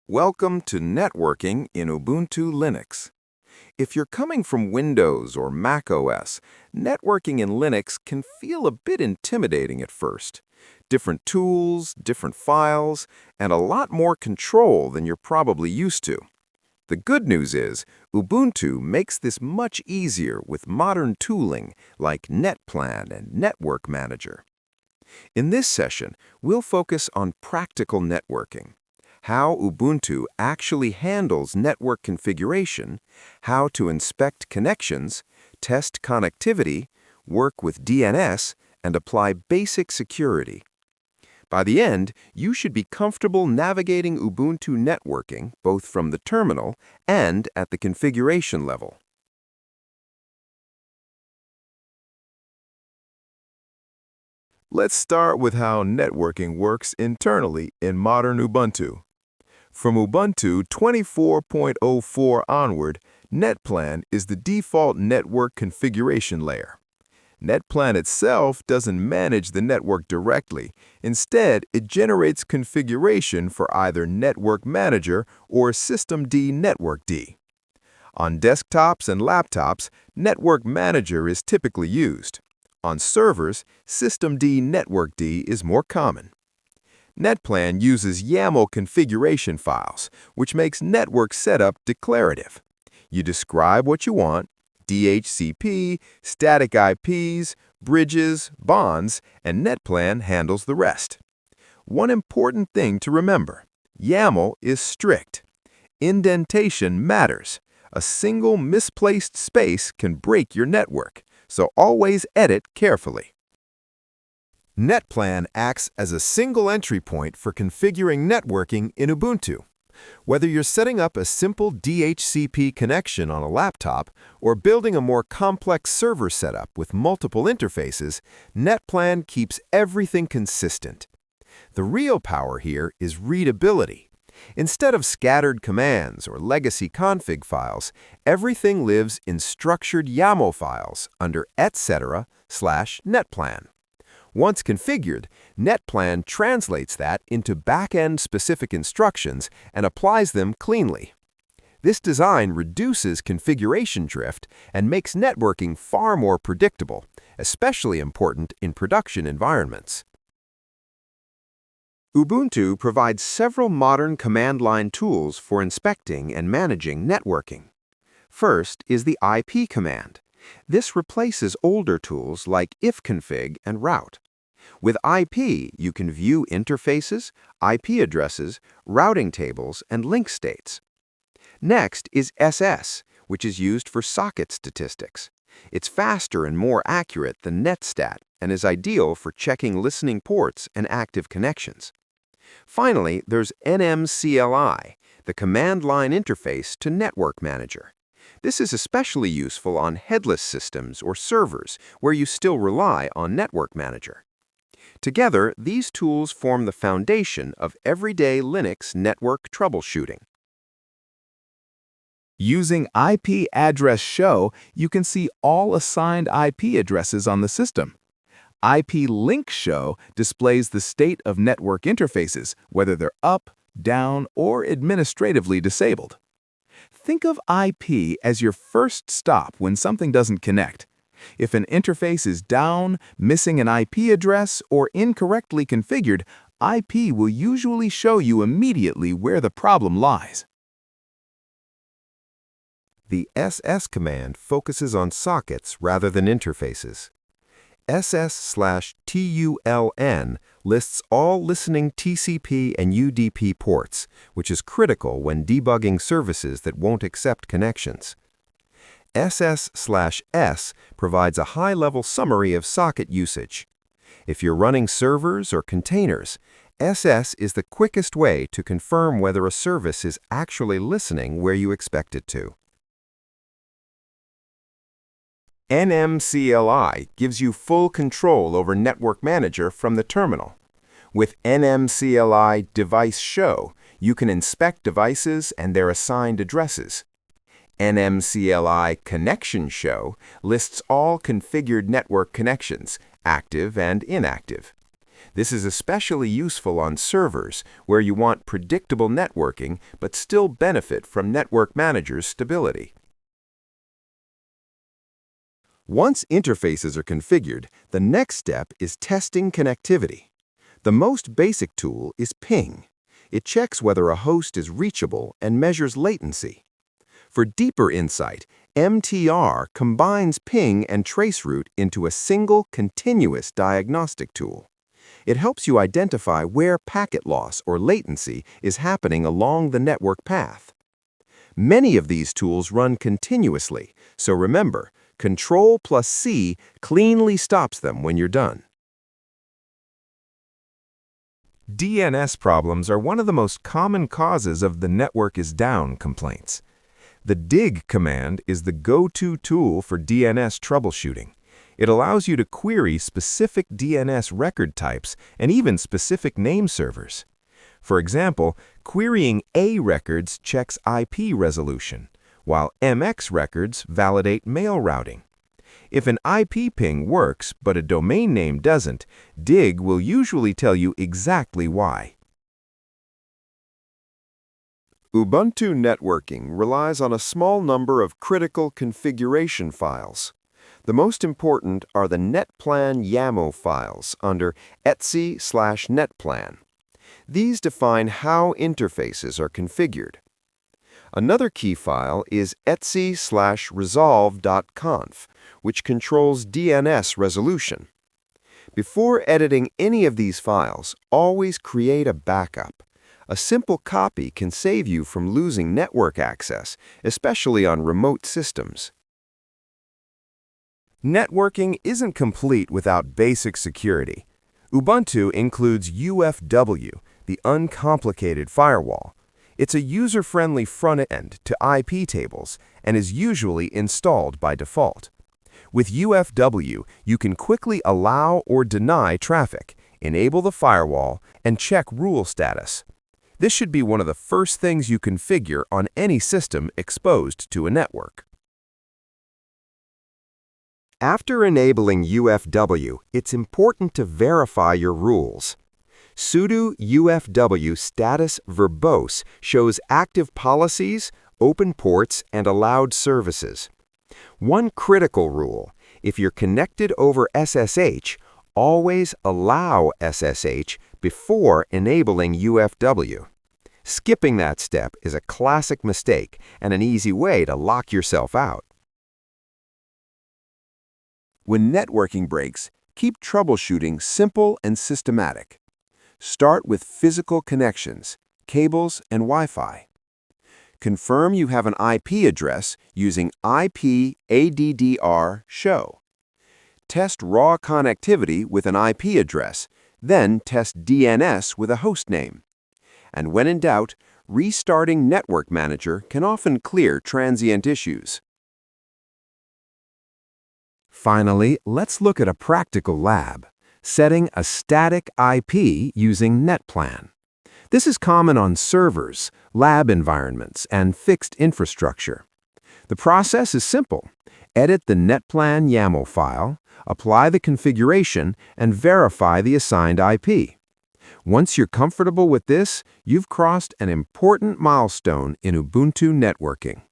Welcome to Networking in Ubuntu Linux. If you're coming from Windows or Mac OS, networking in Linux can feel a bit intimidating at first. Different tools, different files, and a lot more control than you're probably used to. The good news is, Ubuntu makes this much easier with modern tooling like NetPlan and NetworkManager. In this session, we'll focus on practical networking, how Ubuntu actually handles network configuration, how to inspect connections, test connectivity, work with DNS, and apply basic security. By the end, you should be comfortable navigating Ubuntu networking both from the terminal and at the configuration level. Let's start with how networking works internally in modern Ubuntu. From Ubuntu 24.04 onward, NetPlan is the default network configuration layer. NetPlan itself doesn't manage the network directly. Instead, it generates configuration for either NetworkManager or systemd networkd. On desktops and laptops, NetworkManager is typically used. On servers, systemd networkd is more common. NetPlan uses YAML configuration files, which makes network setup declarative. You describe what you want, DHCP, static IPs, bridges, bonds, and NetPlan handles the rest. One important thing to remember, YAML is strict. Indentation matters. A single misplaced space can break your network, so always edit carefully. NetPlan acts as a single entry point for configuring networking in Ubuntu. Whether you're setting up a simple DHCP connection on a laptop or building a more complex server setup with multiple interfaces, NetPlan keeps everything consistent. The real power here is readability. Instead of scattered commands or legacy config files, everything lives in structured YAML files under etc/netplan. Once configured, NetPlan translates that into back-end specific instructions and applies them cleanly. This design reduces configuration drift and makes networking far more predictable, especially important in production environments. Ubuntu provides several modern command line tools for inspecting and managing networking. First is the IP command. This replaces older tools like ifconfig and route. With IP, you can view interfaces, IP addresses, routing tables, and link states. Next is SS, which is used for socket statistics. It's faster and more accurate than netstat and is ideal for checking listening ports and active connections. Finally, there's NMCLI, the command line interface to NetworkManager. This is especially useful on headless systems or servers where you still rely on NetworkManager. Together, these tools form the foundation of everyday Linux network troubleshooting. Using IP address show, you can see all assigned IP addresses on the system. IP link show displays the state of network interfaces, whether they're up, down, or administratively disabled. Think of IP as your first stop when something doesn't connect. If an interface is down, missing an IP address, or incorrectly configured, IP will usually show you immediately where the problem lies. The SS command focuses on sockets rather than interfaces. SS/TULN lists all listening TCP and UDP ports, which is critical when debugging services that won't accept connections. SS/S provides a high-level summary of socket usage. If you're running servers or containers, SS is the quickest way to confirm whether a service is actually listening where you expect it to. NMCLI gives you full control over NetworkManager from the terminal. With NMCLI Device Show, you can inspect devices and their assigned addresses. NMCLI Connection Show lists all configured network connections, active and inactive. This is especially useful on servers, where you want predictable networking but still benefit from NetworkManager's stability. Once interfaces are configured, the next step is testing connectivity. The most basic tool is ping. It checks whether a host is reachable and measures latency. For deeper insight, MTR combines ping and traceroute into a single continuous diagnostic tool. It helps you identify where packet loss or latency is happening along the network path. Many of these tools run continuously, so remember, Control+C cleanly stops them when you're done. DNS problems are one of the most common causes of the network is down complaints. The dig command is the go-to tool for DNS troubleshooting. It allows you to query specific DNS record types and even specific name servers. For example, querying A records checks IP resolution, while MX records validate mail routing. If an IP ping works but a domain name doesn't, dig will usually tell you exactly why. Ubuntu networking relies on a small number of critical configuration files. The most important are the netplan YAML files under etc/netplan. These define how interfaces are configured. Another key file is etc/resolve.conf, which controls DNS resolution. Before editing any of these files, always create a backup. A simple copy can save you from losing network access, especially on remote systems. Networking isn't complete without basic security. Ubuntu includes UFW, the uncomplicated firewall. It's a user-friendly front end to IP tables and is usually installed by default. With UFW, you can quickly allow or deny traffic, enable the firewall, and check rule status. This should be one of the first things you configure on any system exposed to a network. After enabling UFW, it's important to verify your rules. Sudo UFW status verbose shows active policies, open ports, and allowed services. One critical rule: if you're connected over SSH, always allow SSH before enabling UFW. Skipping that step is a classic mistake and an easy way to lock yourself out. When networking breaks, keep troubleshooting simple and systematic. Start with physical connections, cables, and Wi-Fi. Confirm you have an IP address using IP-ADDR show. Test raw connectivity with an IP address, then test DNS with a host name. And when in doubt, restarting NetworkManager can often clear transient issues. Finally, let's look at a practical lab, setting a static IP using NetPlan. This is common on servers, lab environments, and fixed infrastructure. The process is simple. Edit the NetPlan YAML file, apply the configuration, and verify the assigned IP. Once you're comfortable with this, you've crossed an important milestone in Ubuntu networking.